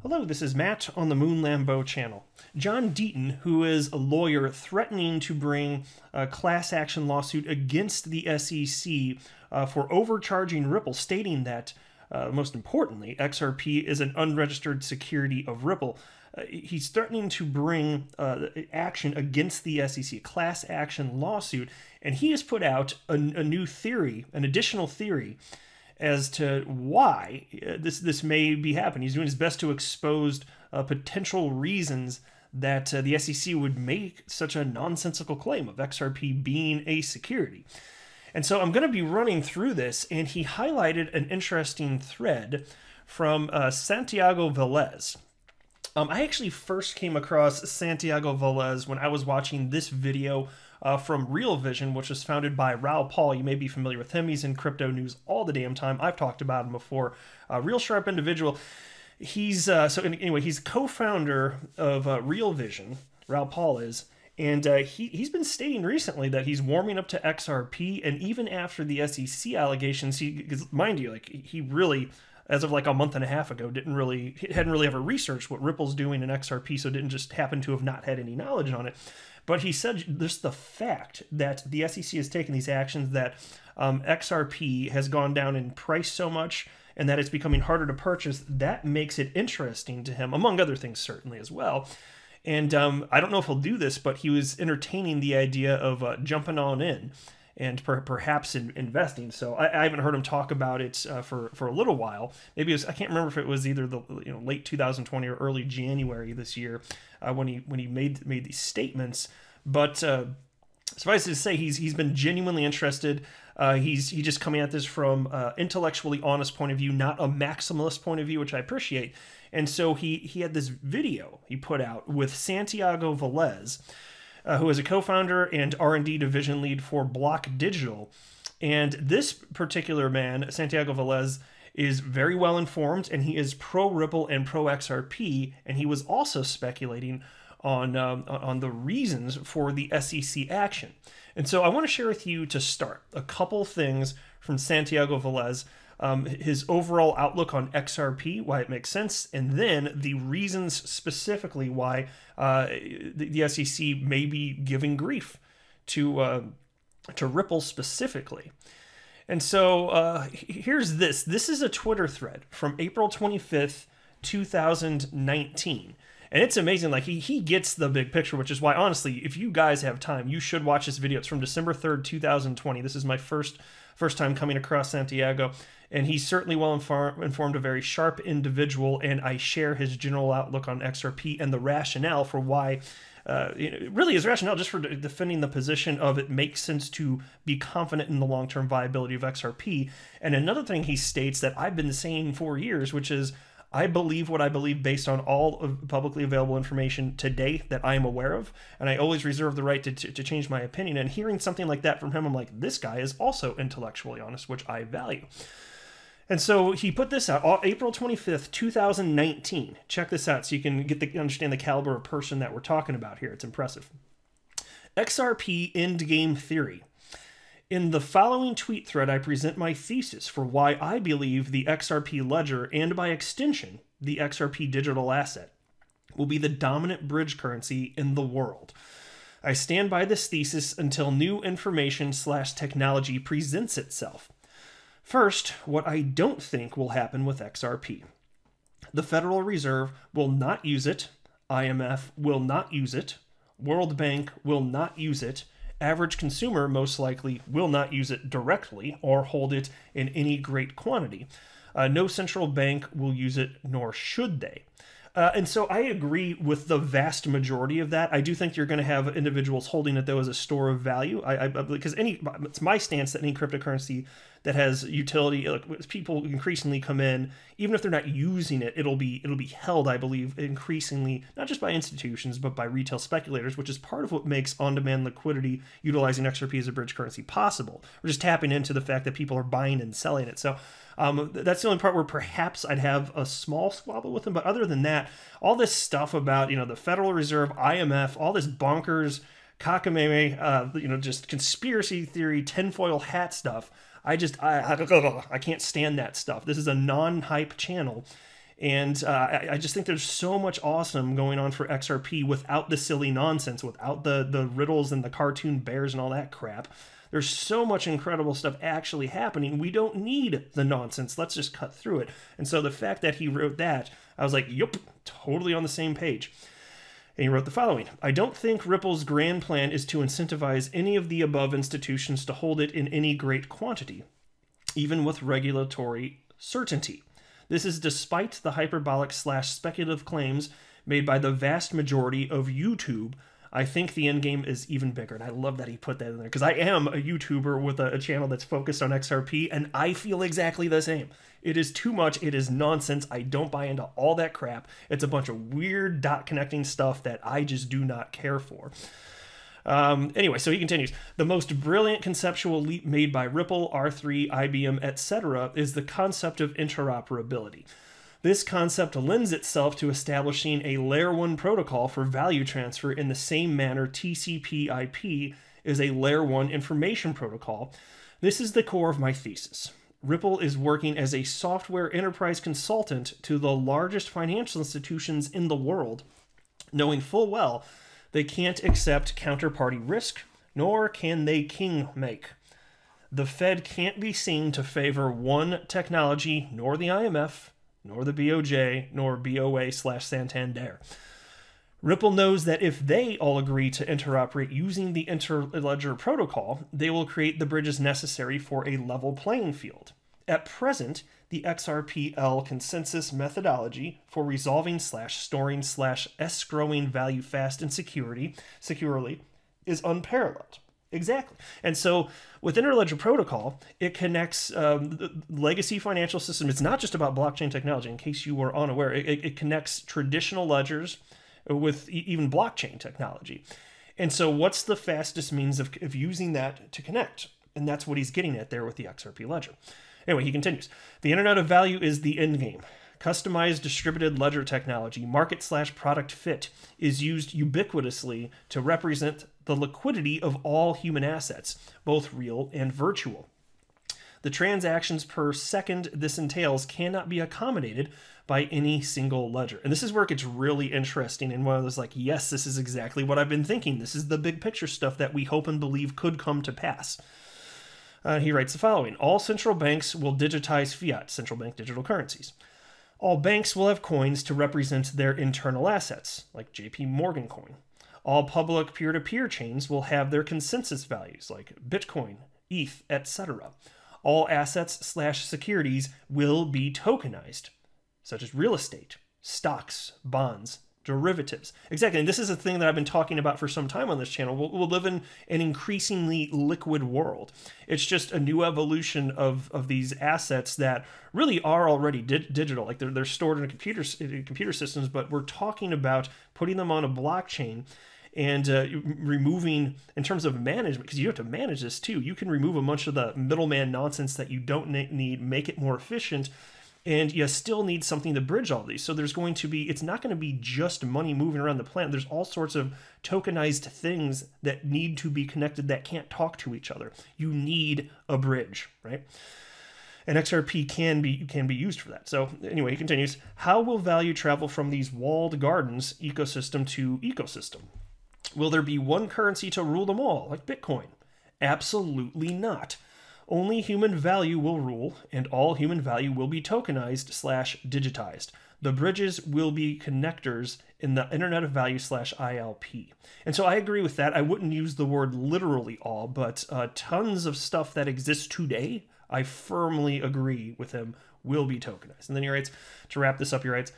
Hello, this is Matt on the Moon Lambeau channel. John Deaton, who is a lawyer threatening to bring a class action lawsuit against the SEC for overcharging Ripple, stating that, most importantly, XRP is an unregistered security of Ripple. He's threatening to bring action against the SEC, a class action lawsuit, and he has put out a new theory, an additional theory, as to why this may be happening. He's doing his best to expose potential reasons that the SEC would make such a nonsensical claim of XRP being a security. And so I'm going to be running through this, and he highlighted an interesting thread from Santiago Velez. I actually first came across Santiago Velez when I was watching this video from Real Vision, which was founded by Raoul Pal. You may be familiar with him. He's in crypto news all the damn time. I've talked about him before. Real sharp individual. He's anyway, he's co-founder of Real Vision. Raoul Pal is. And he's been stating recently that he's warming up to XRP, and even after the SEC allegations, because mind you, like he really, as of like a month and a half ago, hadn't really ever researched what Ripple's doing in XRP, so didn't just happen to have not had any knowledge on it. But he said just the fact that the SEC has taken these actions, that XRP has gone down in price so much, and that it's becoming harder to purchase, that makes it interesting to him, among other things certainly as well. And I don't know if he'll do this, but he was entertaining the idea of jumping on in and perhaps investing. So I haven't heard him talk about it for a little while. Maybe it was, I can't remember if it was either the late 2020 or early January this year when he made these statements. But suffice it to say, he's been genuinely interested. He's just coming at this from intellectually honest point of view, not a maximalist point of view, which I appreciate. And so he had this video he put out with Santiago Velez, who is a co-founder and R&D division lead for Block Digital. And this particular man, Santiago Velez, is very well informed, and he is pro-Ripple and pro-XRP, and he was also speculating on the reasons for the SEC action. And so I want to share with you, to start, a couple things from Santiago Velez, his overall outlook on XRP, why it makes sense, and then the reasons specifically why the SEC may be giving grief to Ripple specifically. And so here's this. This is a Twitter thread from April 25th, 2019. And it's amazing, like he gets the big picture, which is why, honestly, if you guys have time, you should watch this video. It's from December 3rd, 2020. This is my first time coming across Santiago, and he's certainly well informed, a very sharp individual, and I share his general outlook on XRP and the rationale for why, really his rationale just for defending the position of it makes sense to be confident in the long-term viability of XRP. And another thing he states that I've been saying for years, which is, I believe what I believe based on all of publicly available information today that I am aware of, and I always reserve the right to change my opinion. And hearing something like that from him, I'm like, this guy is also intellectually honest, which I value. And so he put this out April 25th, 2019. Check this out so you can understand the caliber of person that we're talking about here. It's impressive. XRP End Game Theory. In the following tweet thread, I present my thesis for why I believe the XRP ledger, and by extension, the XRP digital asset, will be the dominant bridge currency in the world. I stand by this thesis until new information/technology presents itself. First, what I don't think will happen with XRP. The Federal Reserve will not use it, IMF will not use it, World Bank will not use it, average consumer most likely will not use it directly or hold it in any great quantity. No central bank will use it, nor should they. And so I agree with the vast majority of that. I do think you're going to have individuals holding it, though, as a store of value. Because it's my stance that any cryptocurrency that has utility, like, people increasingly come in, even if they're not using it, it'll be held, I believe, increasingly, not just by institutions, but by retail speculators, which is part of what makes on-demand liquidity utilizing XRP as a bridge currency possible. We're just tapping into the fact that people are buying and selling it. So that's the only part where perhaps I'd have a small squabble with them. But other than that, all this stuff about, the Federal Reserve, IMF, all this bonkers, cockamamie, just conspiracy theory, tinfoil hat stuff, I can't stand that stuff. This is a non-hype channel. And I just think there's so much awesome going on for XRP without the silly nonsense, without the riddles and the cartoon bears and all that crap. There's so much incredible stuff actually happening. We don't need the nonsense. Let's just cut through it. And so the fact that he wrote that, I was like, yup, totally on the same page. And he wrote the following: I don't think Ripple's grand plan is to incentivize any of the above institutions to hold it in any great quantity, even with regulatory certainty. This is despite the hyperbolic / speculative claims made by the vast majority of YouTube. I think the end game is even bigger. And I love that he put that in there, because I am a YouTuber with a channel that's focused on XRP, and I feel exactly the same. It is too much. It is nonsense. I don't buy into all that crap. It's a bunch of weird dot connecting stuff that I just do not care for. Anyway, so he continues. The most brilliant conceptual leap made by Ripple, R3, IBM, etc. is the concept of interoperability. This concept lends itself to establishing a Layer 1 protocol for value transfer in the same manner TCP/IP is a Layer 1 information protocol. This is the core of my thesis. Ripple is working as a software enterprise consultant to the largest financial institutions in the world, knowing full well they can't accept counterparty risk, nor can they king make. The Fed can't be seen to favor one technology, nor the IMF, nor the BOJ, nor BOA/Santander. Ripple knows that if they all agree to interoperate using the interledger protocol, they will create the bridges necessary for a level playing field. At present, the XRPL consensus methodology for resolving / storing / escrowing value fast and securely is unparalleled. Exactly. And so with Interledger Protocol, it connects legacy financial systems. It's not just about blockchain technology, in case you were unaware. It connects traditional ledgers with even blockchain technology. And so what's the fastest means of using that to connect? And that's what he's getting at there with the XRP ledger. Anyway, he continues. The Internet of Value is the end game. Customized distributed ledger technology, market / product fit, is used ubiquitously to represent the liquidity of all human assets, both real and virtual. The transactions per second this entails cannot be accommodated by any single ledger. And this is where it gets really interesting, and one of those like, yes, this is exactly what I've been thinking. This is the big picture stuff that we hope and believe could come to pass. He writes the following: all central banks will digitize fiat, central bank digital currencies. All banks will have coins to represent their internal assets, like JP Morgan coin. All public peer-to-peer chains will have their consensus values, like Bitcoin, ETH, etc. All assets / securities will be tokenized, such as real estate, stocks, bonds, derivatives. Exactly, and this is a thing that I've been talking about for some time on this channel. We'll live in an increasingly liquid world. It's just a new evolution of these assets that really are already digital. Like they're stored in computer systems, but we're talking about putting them on a blockchain and removing, in terms of management, because you have to manage this too. You can remove a bunch of the middleman nonsense that you don't need, make it more efficient, and you still need something to bridge all these. So there's going to be, it's not going to be just money moving around the planet. There's all sorts of tokenized things that need to be connected that can't talk to each other. You need a bridge, right? And XRP can be used for that. So anyway, he continues, how will value travel from these walled gardens ecosystem to ecosystem? Will there be one currency to rule them all, like Bitcoin? Absolutely not. Only human value will rule, and all human value will be tokenized / digitized. The bridges will be connectors in the Internet of Value / ILP. And so I agree with that. I wouldn't use the word literally all, but tons of stuff that exists today, I firmly agree with him, will be tokenized. And then he writes, to wrap this up, he writes,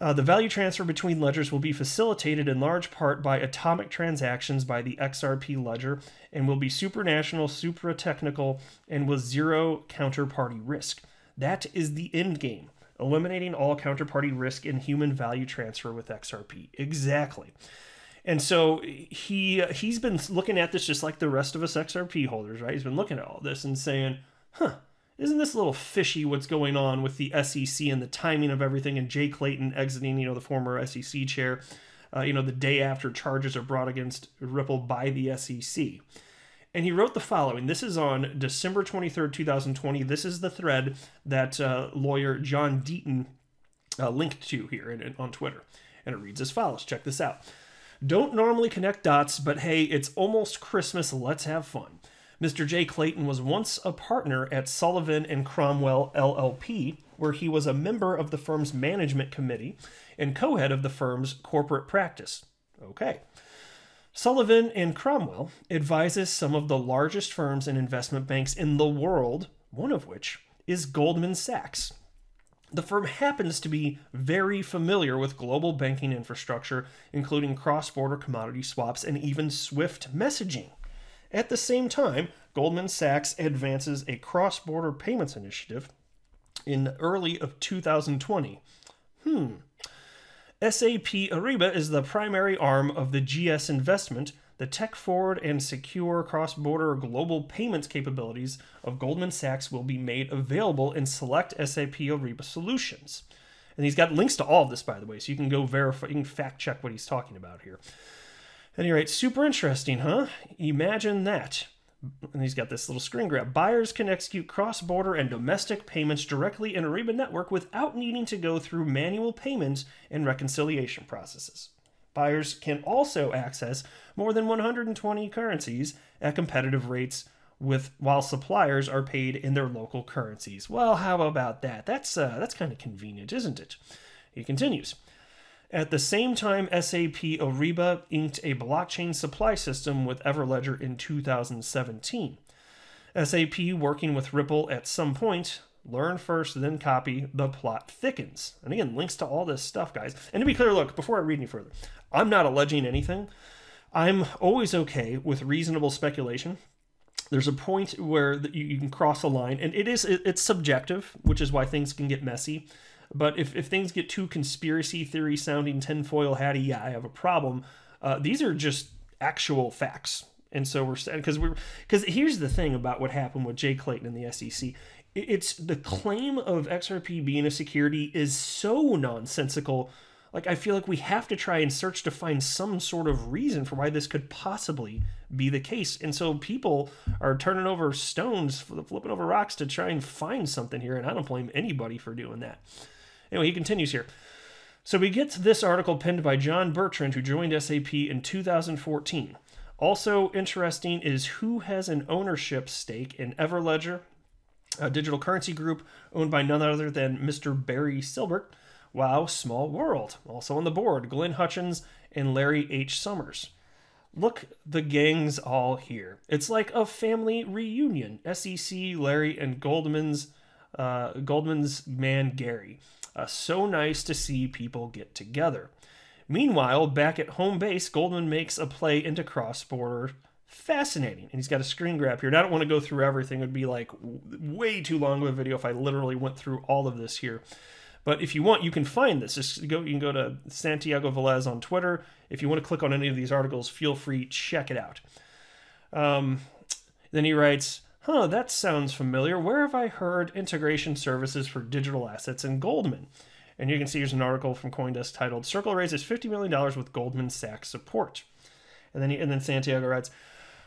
the value transfer between ledgers will be facilitated in large part by atomic transactions by the XRP ledger and will be supranational, supra-technical, and with zero counterparty risk. That is the end game, eliminating all counterparty risk in human value transfer with XRP. Exactly. And so he's been looking at this just like the rest of us XRP holders, right? He's been looking at all this and saying, isn't this a little fishy what's going on with the SEC and the timing of everything, and Jay Clayton exiting, the former SEC chair, the day after charges are brought against Ripple by the SEC. And he wrote the following. This is on December 23rd, 2020. This is the thread that lawyer John Deaton linked to here on Twitter. And it reads as follows. Check this out. Don't normally connect dots, but hey, it's almost Christmas. Let's have fun. Mr. Jay Clayton was once a partner at Sullivan and Cromwell LLP, where he was a member of the firm's management committee and co-head of the firm's corporate practice. Okay. Sullivan and Cromwell advises some of the largest firms and investment banks in the world, one of which is Goldman Sachs. The firm happens to be very familiar with global banking infrastructure, including cross-border commodity swaps and even SWIFT messaging. At the same time, Goldman Sachs advances a cross-border payments initiative in early of 2020. SAP Ariba is the primary arm of the GS investment. The tech-forward and secure cross-border global payments capabilities of Goldman Sachs will be made available in select SAP Ariba solutions. And he's got links to all of this, by the way, so you can go verify, you can fact-check what he's talking about here. At any rate, super interesting, huh? Imagine that. And he's got this little screen grab. Buyers can execute cross-border and domestic payments directly in Ariba Network without needing to go through manual payments and reconciliation processes. Buyers can also access more than 120 currencies at competitive rates while suppliers are paid in their local currencies. Well, how about that? That's kind of convenient, isn't it? He continues. At the same time, SAP Ariba inked a blockchain supply system with Everledger in 2017. SAP, working with Ripple at some point, learn first, then copy, the plot thickens. And again, links to all this stuff, guys. And to be clear, look, before I read any further, I'm not alleging anything. I'm always okay with reasonable speculation. There's a point where you can cross a line, and it's subjective, which is why things can get messy. But if things get too conspiracy theory sounding, tinfoil hatty, yeah, I have a problem. These are just actual facts. And so because here's the thing about what happened with Jay Clayton and the SEC. It's the claim of XRP being a security is so nonsensical. Like, I feel like we have to try and search to find some sort of reason for why this could possibly be the case. And so people are turning over stones, flipping over rocks to try and find something here. And I don't blame anybody for doing that. Anyway, he continues here. So we get to this article penned by John Bertrand, who joined SAP in 2014. Also interesting is who has an ownership stake in Everledger, a digital currency group owned by none other than Mr. Barry Silbert. Wow, small world. Also on the board, Glenn Hutchins and Larry H. Summers. Look, the gang's all here. It's like a family reunion. SEC, Larry, and Goldman's man, Gary. So nice to see people get together. Meanwhile, back at home base, Goldman makes a play into cross-border. Fascinating. And he's got a screen grab here. And I don't want to go through everything. It would be like way too long of a video if I literally went through all of this here. But if you want, you can find this. You can go to Santiago Velez on Twitter. If you want to click on any of these articles, feel free, check it out. Then he writes, that sounds familiar. Where have I heard integration services for digital assets in Goldman? And you can see here's an article from CoinDesk titled, Circle raises $50 million with Goldman Sachs support. And then Santiago writes,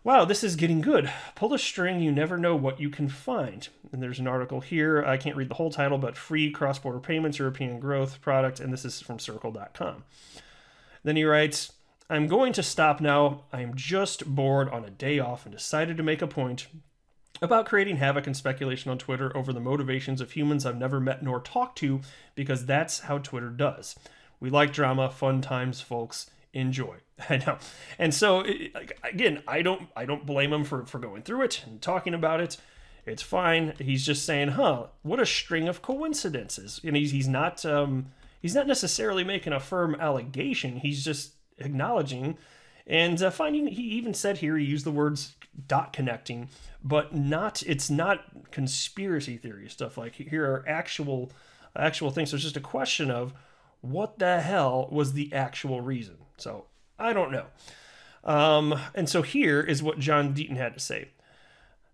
wow, this is getting good. Pull a string, you never know what you can find. And there's an article here. I can't read the whole title, but free cross-border payments, European growth product. And this is from circle.com. Then he writes, I'm going to stop now. I'm just bored on a day off and decided to make a point about creating havoc and speculation on Twitter over the motivations of humans I've never met nor talked to, because that's how Twitter does. We like drama, fun times, folks. Enjoy. I know. And so, again, I don't blame him for going through it and talking about it. It's fine. He's just saying, what a string of coincidences. And he's not necessarily making a firm allegation. He's just acknowledging and finding. He even said here, he used the words dot connecting, but it's not conspiracy theory stuff. Like, here are actual things. So it's just a question of what the hell was the actual reason. So I don't know. And so here is what John Deaton had to say.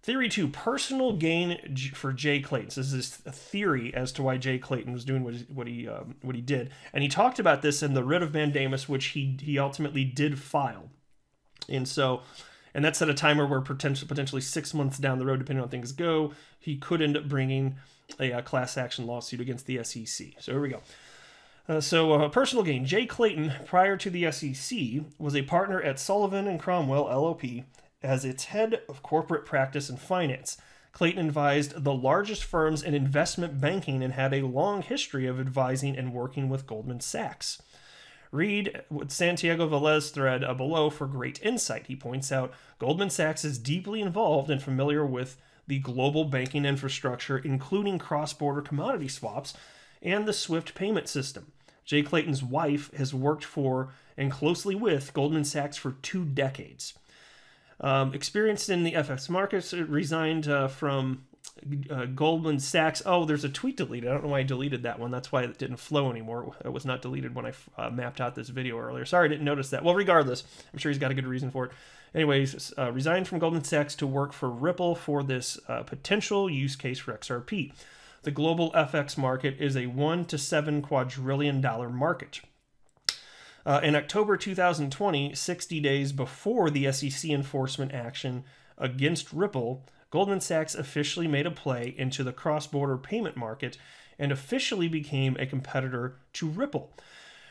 Theory 2, personal gain for Jay Clayton. So this is a theory as to why Jay Clayton was doing what he did. And he talked about this in the writ of mandamus, which he ultimately did file. And that's at a timer where potentially 6 months down the road, depending on how things go, he could end up bringing a class action lawsuit against the SEC. So here we go. Personal gain. Jay Clayton, prior to the SEC, was a partner at Sullivan and Cromwell LLP as its head of corporate practice and finance. Clayton advised the largest firms in investment banking and had a long history of advising and working with Goldman Sachs. Read Santiago Velez thread below for great insight. He points out Goldman Sachs is deeply involved and familiar with the global banking infrastructure, including cross-border commodity swaps and the SWIFT payment system. Jay Clayton's wife has worked for and closely with Goldman Sachs for 2 decades. Experienced in the FX markets, resigned from Goldman Sachs. Oh, there's a tweet deleted. I don't know why I deleted that one. That's why it didn't flow anymore. It was not deleted when I mapped out this video earlier. Sorry, I didn't notice that. Well, regardless, I'm sure he's got a good reason for it. Anyways, resigned from Goldman Sachs to work for Ripple for this potential use case for XRP. The global FX market is a $1 to $7 quadrillion market. In October 2020, 60 days before the SEC enforcement action against Ripple, Goldman Sachs officially made a play into the cross-border payment market and officially became a competitor to Ripple.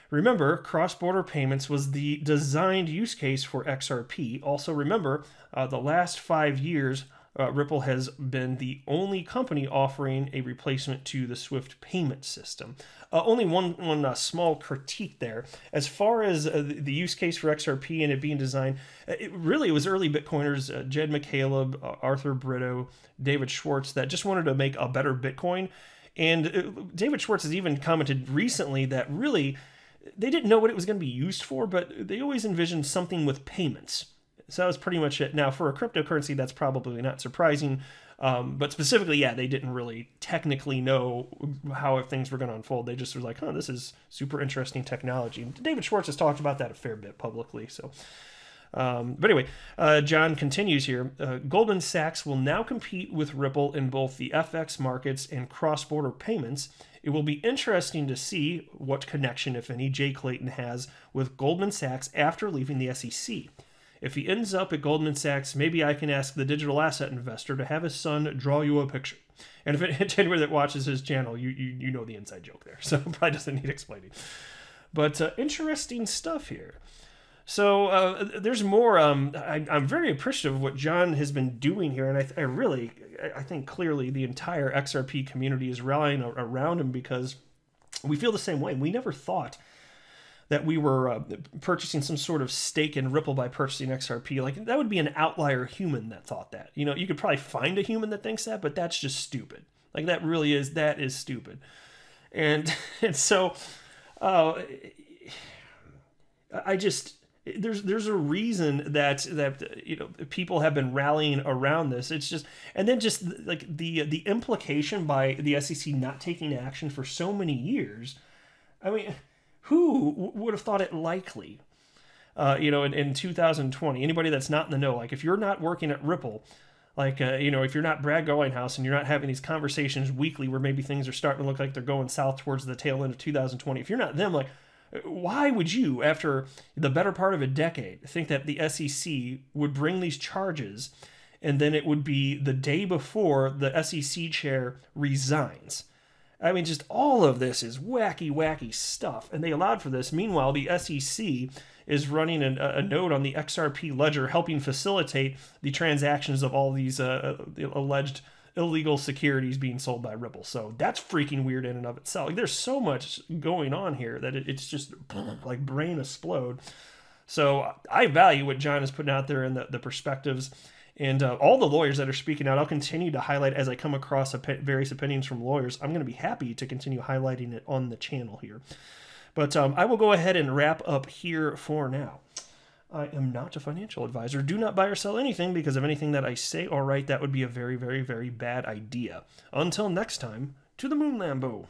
Remember, cross-border payments was the designed use case for XRP. Also remember, the last 5 years, Ripple has been the only company offering a replacement to the SWIFT payment system. Only one small critique there. As far as the use case for XRP and it being designed, it was early Bitcoiners, Jed McCaleb, Arthur Brito, David Schwartz, that just wanted to make a better Bitcoin. And David Schwartz has even commented recently that really they didn't know what it was going to be used for, but they always envisioned something with payments. So that was pretty much it. Now, for a cryptocurrency, that's probably not surprising. But specifically, yeah, they didn't really technically know how things were going to unfold. They just were like, this is super interesting technology. And David Schwartz has talked about that a fair bit publicly. So, but anyway, John continues here. Goldman Sachs will now compete with Ripple in both the FX markets and cross-border payments. It will be interesting to see what connection, if any, Jay Clayton has with Goldman Sachs after leaving the SEC. If he ends up at Goldman Sachs, maybe I can ask the digital asset investor to have his son draw you a picture. And if anyone that watches his channel, you know the inside joke there, so probably doesn't need explaining. But interesting stuff here. So there's more. I'm very appreciative of what John has been doing here, and I think clearly the entire XRP community is rallying around him because we feel the same way. We never thought that we were purchasing some sort of stake in Ripple by purchasing XRP. Like, that would be an outlier human that thought that. You know, you could probably find a human that thinks that, but that's just stupid. Like, that is stupid. And so, there's a reason that you know, people have been rallying around this. It's just, and then just like the implication by the SEC not taking action for so many years. I mean, who would have thought it likely? You know, in 2020, anybody that's not in the know, like if you're not working at Ripple, like, you know, if you're not Brad Garlinghouse and you're not having these conversations weekly where maybe things are starting to look like they're going south towards the tail end of 2020, if you're not them, like, why would you, after the better part of a decade, think that the SEC would bring these charges and then it would be the day before the SEC chair resigns? I mean, just all of this is wacky, wacky stuff, and they allowed for this. Meanwhile, the SEC is running a node on the XRP ledger, helping facilitate the transactions of all these alleged illegal securities being sold by Ripple. So that's freaking weird in and of itself. Like, there's so much going on here that it's just like brain explode. So I value what John is putting out there and the perspectives. And all the lawyers that are speaking out, I'll continue to highlight as I come across various opinions from lawyers. I'm going to be happy to continue highlighting it on the channel here. But I will go ahead and wrap up here for now. I am not a financial advisor. Do not buy or sell anything because of anything that I say or write. That would be a very, very, very bad idea. Until next time, to the moon, Lambo.